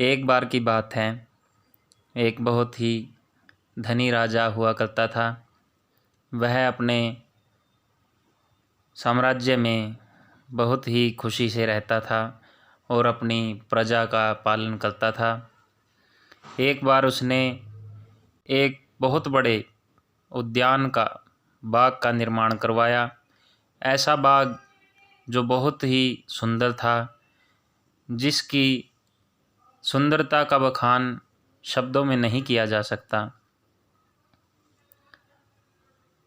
एक बार की बात है, एक बहुत ही धनी राजा हुआ करता था। वह अपने साम्राज्य में बहुत ही खुशी से रहता था और अपनी प्रजा का पालन करता था। एक बार उसने एक बहुत बड़े उद्यान का बाग का निर्माण करवाया। ऐसा बाग जो बहुत ही सुंदर था, जिसकी सुंदरता का बखान शब्दों में नहीं किया जा सकता।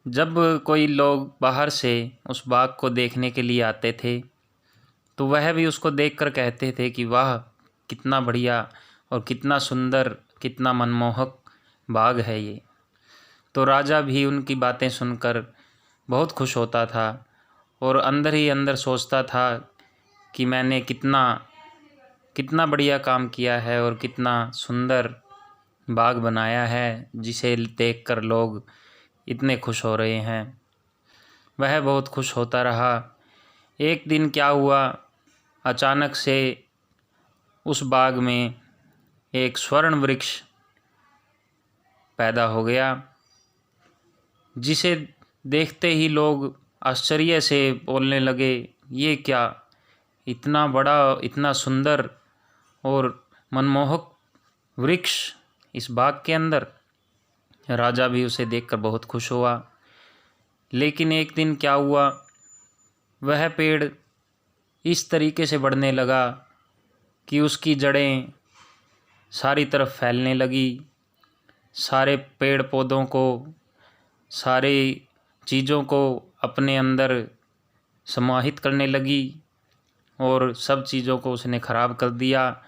जब कोई लोग बाहर से उस बाग को देखने के लिए आते थे तो वह भी उसको देखकर कहते थे कि वाह, कितना बढ़िया और कितना सुंदर, कितना मनमोहक बाग है ये। तो राजा भी उनकी बातें सुनकर बहुत खुश होता था और अंदर ही अंदर सोचता था कि मैंने कितना कितना बढ़िया काम किया है और कितना सुंदर बाग बनाया है, जिसे देखकर लोग इतने खुश हो रहे हैं। वह बहुत खुश होता रहा। एक दिन क्या हुआ, अचानक से उस बाग में एक स्वर्ण वृक्ष पैदा हो गया, जिसे देखते ही लोग आश्चर्य से बोलने लगे, ये क्या, इतना बड़ा, इतना सुंदर और मनमोहक वृक्ष इस बाग के अंदर। राजा भी उसे देखकर बहुत खुश हुआ। लेकिन एक दिन क्या हुआ, वह पेड़ इस तरीके से बढ़ने लगा कि उसकी जड़ें सारी तरफ फैलने लगी। सारे पेड़ पौधों को, सारी चीज़ों को अपने अंदर समाहित करने लगी और सब चीज़ों को उसने ख़राब कर दिया,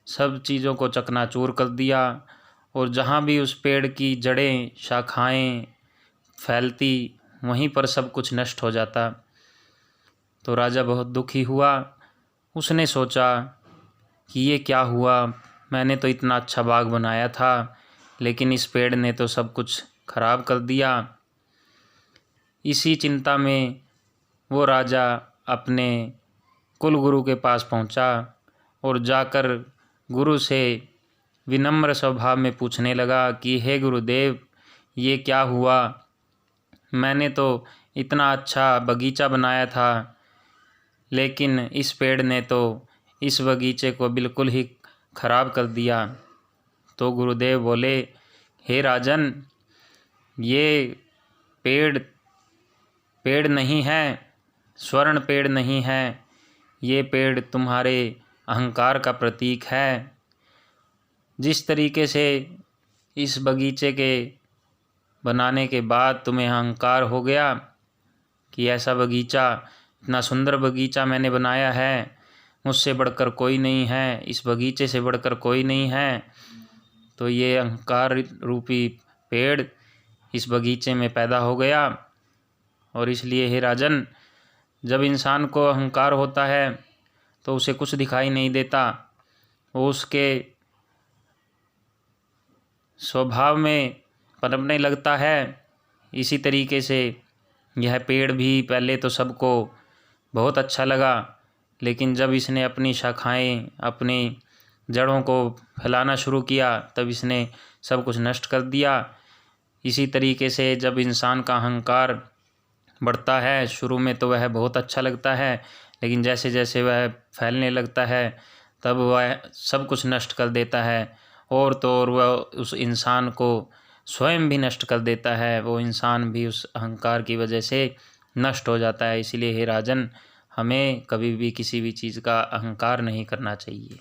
सब चीज़ों को चकनाचूर कर दिया। और जहाँ भी उस पेड़ की जड़ें, शाखाएं फैलती, वहीं पर सब कुछ नष्ट हो जाता। तो राजा बहुत दुखी हुआ। उसने सोचा कि ये क्या हुआ, मैंने तो इतना अच्छा बाग बनाया था, लेकिन इस पेड़ ने तो सब कुछ खराब कर दिया। इसी चिंता में वो राजा अपने कुलगुरु के पास पहुंचा और जाकर गुरु से विनम्र स्वभाव में पूछने लगा कि हे गुरुदेव, ये क्या हुआ, मैंने तो इतना अच्छा बगीचा बनाया था, लेकिन इस पेड़ ने तो इस बगीचे को बिल्कुल ही खराब कर दिया। तो गुरुदेव बोले, हे राजन, ये पेड़ पेड़ नहीं है, स्वर्ण पेड़ नहीं है, ये पेड़ तुम्हारे अहंकार का प्रतीक है। जिस तरीके से इस बगीचे के बनाने के बाद तुम्हें अहंकार हो गया कि ऐसा बगीचा, इतना सुंदर बगीचा मैंने बनाया है, मुझसे बढ़कर कोई नहीं है, इस बगीचे से बढ़कर कोई नहीं है, तो ये अहंकार रूपी पेड़ इस बगीचे में पैदा हो गया। और इसलिए हे राजन, जब इंसान को अहंकार होता है तो उसे कुछ दिखाई नहीं देता, वो उसके स्वभाव में पनपने लगता है। इसी तरीके से यह पेड़ भी पहले तो सबको बहुत अच्छा लगा, लेकिन जब इसने अपनी शाखाएं, अपनी जड़ों को फैलाना शुरू किया, तब इसने सब कुछ नष्ट कर दिया। इसी तरीके से जब इंसान का अहंकार बढ़ता है, शुरू में तो वह बहुत अच्छा लगता है, लेकिन जैसे जैसे वह फैलने लगता है तब वह सब कुछ नष्ट कर देता है। और तो और वह उस इंसान को स्वयं भी नष्ट कर देता है, वो इंसान भी उस अहंकार की वजह से नष्ट हो जाता है। इसीलिए हे राजन, हमें कभी भी किसी भी चीज़ का अहंकार नहीं करना चाहिए।